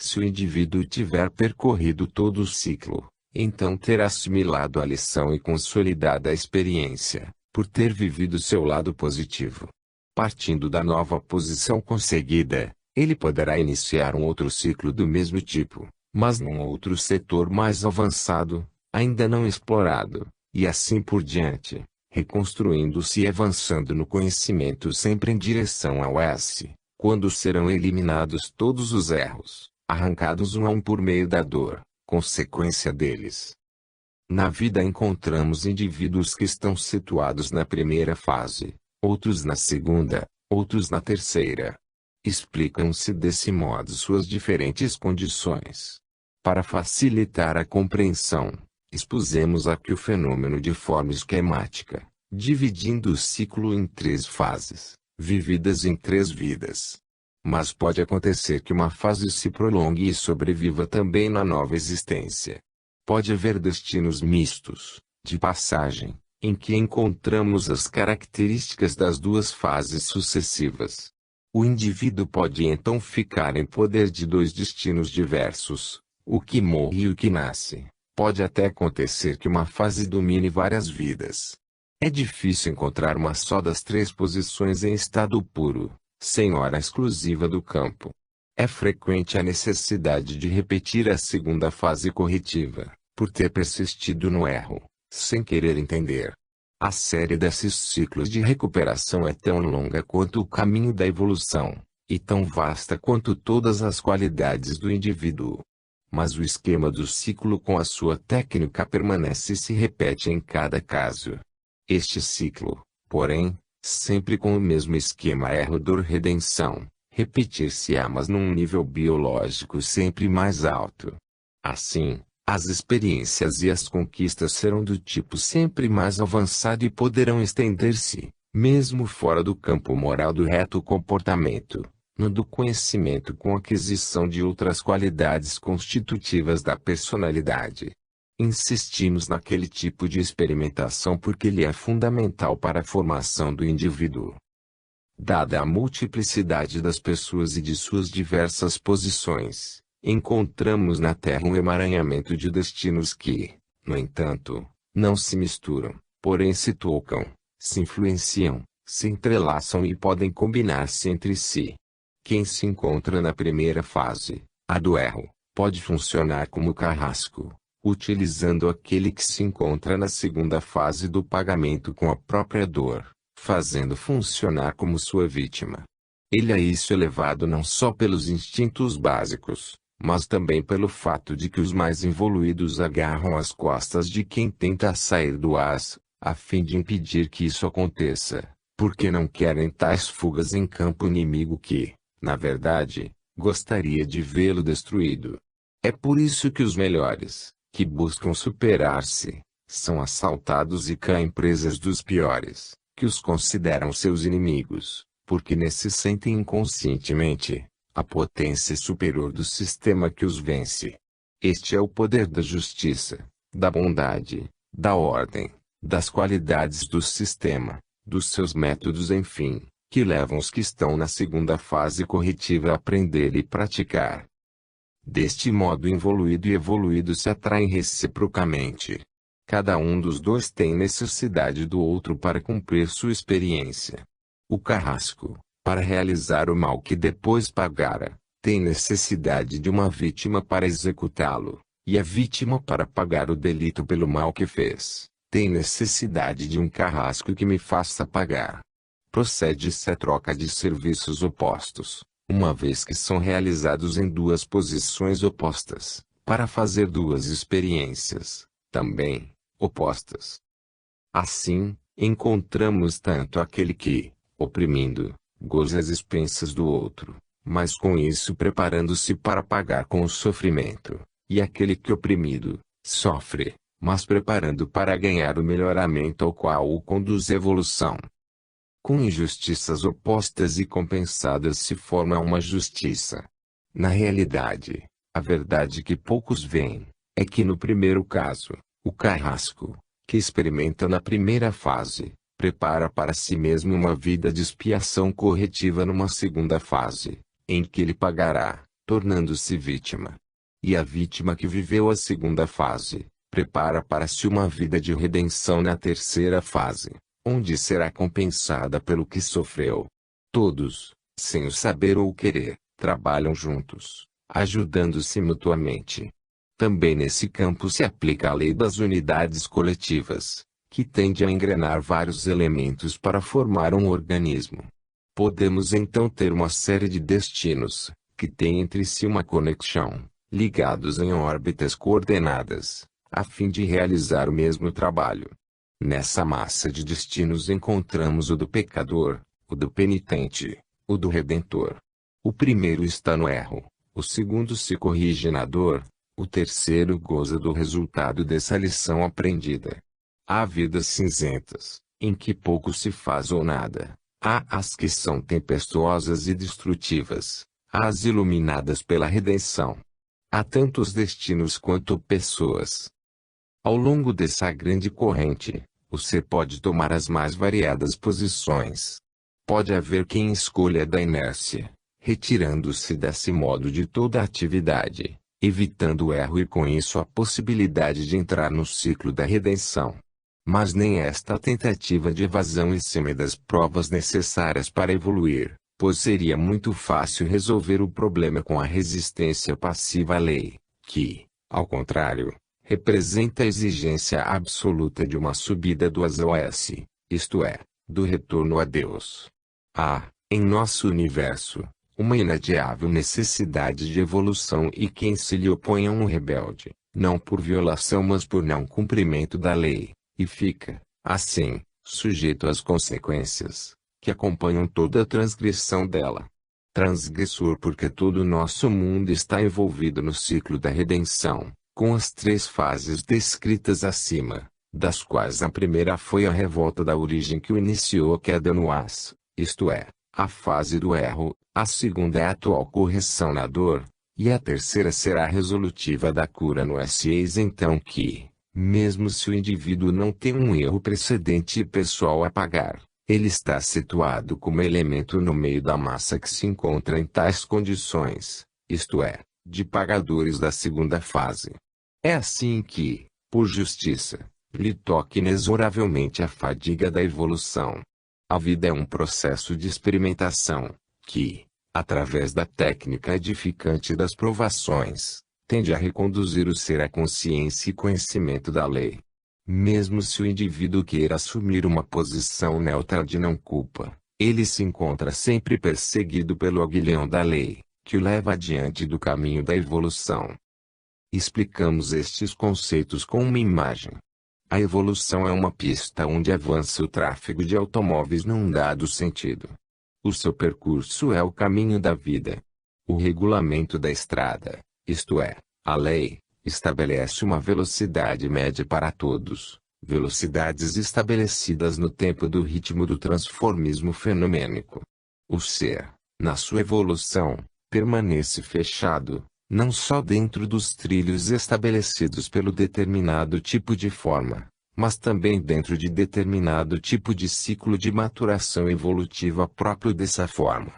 Se o indivíduo tiver percorrido todo o ciclo, então terá assimilado a lição e consolidado a experiência, por ter vivido seu lado positivo. Partindo da nova posição conseguida, ele poderá iniciar um outro ciclo do mesmo tipo, mas num outro setor mais avançado, ainda não explorado, e assim por diante, reconstruindo-se e avançando no conhecimento sempre em direção ao S, quando serão eliminados todos os erros, arrancados um a um por meio da dor, consequência deles. Na vida encontramos indivíduos que estão situados na primeira fase, outros na segunda, outros na terceira. Explicam-se desse modo suas diferentes condições. Para facilitar a compreensão, expusemos aqui o fenômeno de forma esquemática, dividindo o ciclo em três fases, vividas em três vidas. Mas pode acontecer que uma fase se prolongue e sobreviva também na nova existência. Pode haver destinos mistos, de passagem, em que encontramos as características das duas fases sucessivas. O indivíduo pode então ficar em poder de dois destinos diversos, o que morre e o que nasce. Pode até acontecer que uma fase domine várias vidas. É difícil encontrar uma só das três posições em estado puro, sem hora exclusiva do campo. É frequente a necessidade de repetir a segunda fase corretiva, por ter persistido no erro, sem querer entender. A série desses ciclos de recuperação é tão longa quanto o caminho da evolução, e tão vasta quanto todas as qualidades do indivíduo. Mas o esquema do ciclo com a sua técnica permanece e se repete em cada caso. Este ciclo, porém, sempre com o mesmo esquema erro-dor-redenção, repetir-se-á mas num nível biológico sempre mais alto. Assim, as experiências e as conquistas serão do tipo sempre mais avançado e poderão estender-se, mesmo fora do campo moral do reto comportamento, no do conhecimento com aquisição de outras qualidades constitutivas da personalidade. Insistimos naquele tipo de experimentação porque ele é fundamental para a formação do indivíduo. Dada a multiplicidade das pessoas e de suas diversas posições, encontramos na Terra um emaranhamento de destinos que, no entanto, não se misturam, porém se tocam, se influenciam, se entrelaçam e podem combinar-se entre si. Quem se encontra na primeira fase, a do erro, pode funcionar como carrasco, utilizando aquele que se encontra na segunda fase do pagamento com a própria dor, fazendo funcionar como sua vítima. Ele a isso é levado não só pelos instintos básicos, mas também pelo fato de que os mais evoluídos agarram as costas de quem tenta sair do as, a fim de impedir que isso aconteça, porque não querem tais fugas em campo inimigo que, na verdade, gostaria de vê-lo destruído. É por isso que os melhores, que buscam superar-se, são assaltados e caem presas dos piores, que os consideram seus inimigos, porque nesses sentem inconscientemente a potência superior do sistema que os vence. Este é o poder da justiça, da bondade, da ordem, das qualidades do sistema, dos seus métodos, enfim, que levam os que estão na segunda fase corretiva a aprender e praticar. Deste modo, involuído e evoluído se atraem reciprocamente. Cada um dos dois tem necessidade do outro para cumprir sua experiência. O carrasco, para realizar o mal que depois pagara, tem necessidade de uma vítima para executá-lo, e a vítima, para pagar o delito pelo mal que fez, tem necessidade de um carrasco que me faça pagar. Procede-se a troca de serviços opostos, uma vez que são realizados em duas posições opostas, para fazer duas experiências, também, opostas. Assim, encontramos tanto aquele que, oprimindo, goza às expensas do outro, mas com isso preparando-se para pagar com o sofrimento, e aquele que oprimido, sofre, mas preparando para ganhar o melhoramento ao qual o conduz a evolução. Com injustiças opostas e compensadas se forma uma justiça. Na realidade, a verdade que poucos veem, é que no primeiro caso, o carrasco, que experimenta na primeira fase, prepara para si mesmo uma vida de expiação corretiva numa segunda fase, em que ele pagará, tornando-se vítima. E a vítima que viveu a segunda fase, prepara para si uma vida de redenção na terceira fase, onde será compensada pelo que sofreu. Todos, sem o saber ou o querer, trabalham juntos, ajudando-se mutuamente. Também nesse campo se aplica a lei das unidades coletivas, que tende a engrenar vários elementos para formar um organismo. Podemos então ter uma série de destinos, que têm entre si uma conexão, ligados em órbitas coordenadas, a fim de realizar o mesmo trabalho. Nessa massa de destinos encontramos o do pecador, o do penitente, o do redentor. O primeiro está no erro, o segundo se corrige na dor, o terceiro goza do resultado dessa lição aprendida. Há vidas cinzentas, em que pouco se faz ou nada. Há as que são tempestuosas e destrutivas. Há as iluminadas pela redenção. Há tantos destinos quanto pessoas. Ao longo dessa grande corrente, o ser pode tomar as mais variadas posições. Pode haver quem escolha da inércia, retirando-se desse modo de toda a atividade, evitando o erro e com isso a possibilidade de entrar no ciclo da redenção. Mas nem esta tentativa de evasão exime das provas necessárias para evoluir, pois seria muito fácil resolver o problema com a resistência passiva à lei, que, ao contrário, representa a exigência absoluta de uma subida do ASOS, isto é, do retorno a Deus. Há, em nosso universo, uma inadiável necessidade de evolução e quem se lhe opõe é um rebelde, não por violação mas por não cumprimento da lei, e fica, assim, sujeito às consequências, que acompanham toda a transgressão dela. Transgressor porque todo o nosso mundo está envolvido no ciclo da redenção, com as três fases descritas acima, das quais a primeira foi a revolta da origem que o iniciou a queda no as, isto é, a fase do erro, a segunda é a atual correção na dor, e a terceira será a resolutiva da cura no S. Eis então que, mesmo se o indivíduo não tem um erro precedente e pessoal a pagar, ele está situado como elemento no meio da massa que se encontra em tais condições, isto é, de pagadores da segunda fase. É assim que, por justiça, lhe toca inexoravelmente a fadiga da evolução. A vida é um processo de experimentação, que, através da técnica edificante das provações, tende a reconduzir o ser à consciência e conhecimento da lei. Mesmo se o indivíduo queira assumir uma posição neutra de não culpa, Ele se encontra sempre perseguido pelo aguilhão da lei, que o leva adiante do caminho da evolução. Explicamos estes conceitos com uma imagem. A evolução é uma pista onde avança o tráfego de automóveis num dado sentido. O seu percurso é o caminho da vida. O regulamento da estrada, isto é, a lei, estabelece uma velocidade média para todos, velocidades estabelecidas no tempo do ritmo do transformismo fenomênico. O ser, na sua evolução, permanece fechado, não só dentro dos trilhos estabelecidos pelo determinado tipo de forma, mas também dentro de determinado tipo de ciclo de maturação evolutiva próprio dessa forma.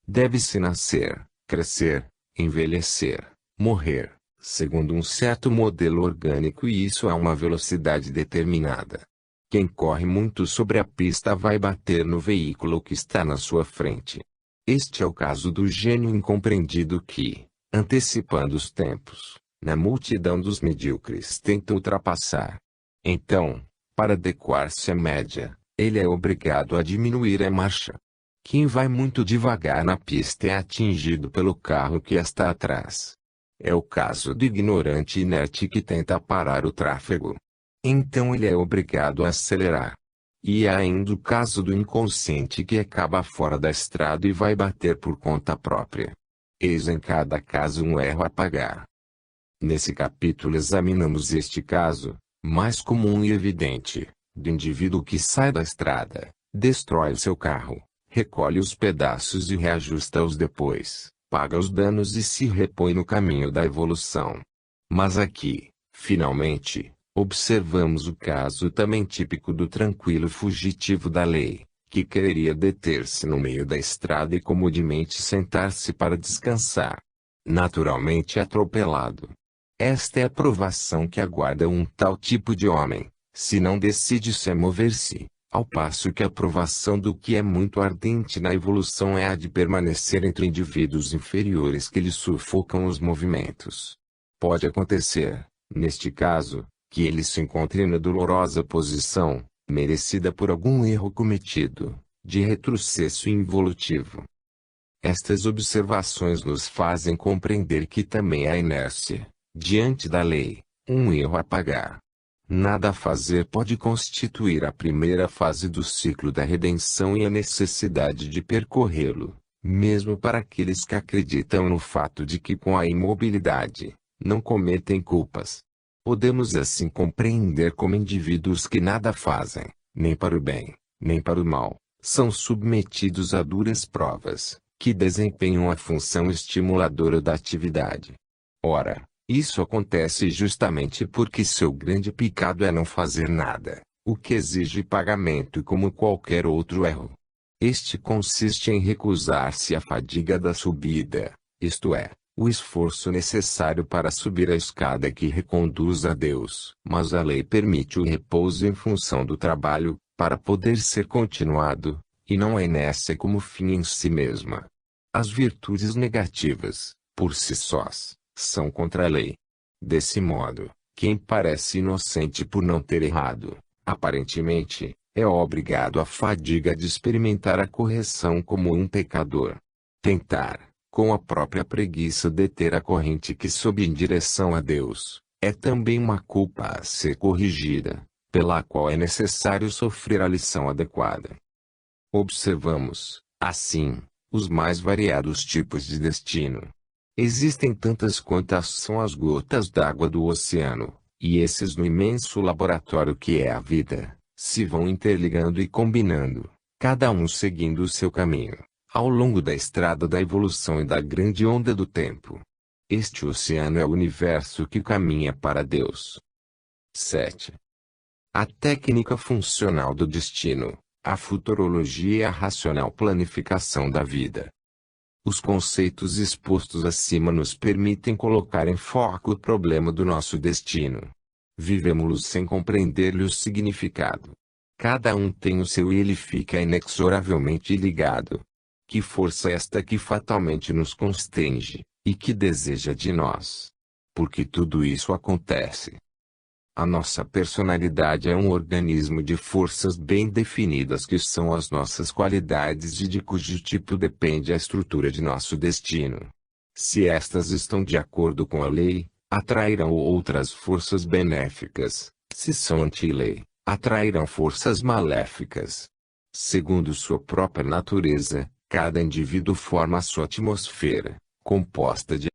Deve-se nascer, crescer, envelhecer, morrer, segundo um certo modelo orgânico, e isso a uma velocidade determinada. Quem corre muito sobre a pista vai bater no veículo que está na sua frente. Este é o caso do gênio incompreendido que, antecipando os tempos, na multidão dos medíocres tenta ultrapassar. Então, para adequar-se à média, ele é obrigado a diminuir a marcha. Quem vai muito devagar na pista é atingido pelo carro que está atrás. É o caso do ignorante inerte que tenta parar o tráfego. Então ele é obrigado a acelerar. E há ainda o caso do inconsciente que acaba fora da estrada e vai bater por conta própria. Eis em cada caso um erro a pagar. Nesse capítulo examinamos este caso, mais comum e evidente, do indivíduo que sai da estrada, destrói o seu carro, recolhe os pedaços e reajusta-os depois, paga os danos e se repõe no caminho da evolução. Mas aqui, finalmente, observamos o caso também típico do tranquilo fugitivo da lei, que quereria deter-se no meio da estrada e comodamente sentar-se para descansar. Naturalmente atropelado. Esta é a provação que aguarda um tal tipo de homem, se não decide-se a mover-se, ao passo que a provação do que é muito ardente na evolução é a de permanecer entre indivíduos inferiores que lhe sufocam os movimentos. Pode acontecer, neste caso, que ele se encontre na dolorosa posição, merecida por algum erro cometido, de retrocesso involutivo. Estas observações nos fazem compreender que também a inércia, diante da lei, um erro a pagar. Nada a fazer pode constituir a primeira fase do ciclo da redenção e a necessidade de percorrê-lo, mesmo para aqueles que acreditam no fato de que com a imobilidade, não cometem culpas. Podemos assim compreender como indivíduos que nada fazem, nem para o bem, nem para o mal, são submetidos a duras provas, que desempenham a função estimuladora da atividade. Ora, isso acontece justamente porque seu grande pecado é não fazer nada, o que exige pagamento como qualquer outro erro. Este consiste em recusar-se à fadiga da subida, isto é, o esforço necessário para subir a escada que reconduz a Deus. Mas a lei permite o repouso em função do trabalho, para poder ser continuado, e não a inércia como fim em si mesma. As virtudes negativas, por si sós, são contra a lei. Desse modo, quem parece inocente por não ter errado, aparentemente, é obrigado à fadiga de experimentar a correção como um pecador. Tentar, com a própria preguiça, deter a corrente que sobe em direção a Deus, é também uma culpa a ser corrigida, pela qual é necessário sofrer a lição adequada. Observamos, assim, os mais variados tipos de destino. Existem tantas quantas são as gotas d'água do oceano, e esses no imenso laboratório que é a vida, se vão interligando e combinando, cada um seguindo o seu caminho, ao longo da estrada da evolução e da grande onda do tempo. Este oceano é o universo que caminha para Deus. 7. A técnica funcional do destino, a futurologia e a racional planificação da vida. Os conceitos expostos acima nos permitem colocar em foco o problema do nosso destino. Vivemos-lo sem compreender-lhe o significado. Cada um tem o seu e ele fica inexoravelmente ligado. Que força é esta que fatalmente nos constrange, e que deseja de nós? Porque tudo isso acontece. A nossa personalidade é um organismo de forças bem definidas que são as nossas qualidades e de cujo tipo depende a estrutura de nosso destino. Se estas estão de acordo com a lei, atrairão outras forças benéficas. Se são anti-lei, atrairão forças maléficas. Segundo sua própria natureza, cada indivíduo forma a sua atmosfera, composta de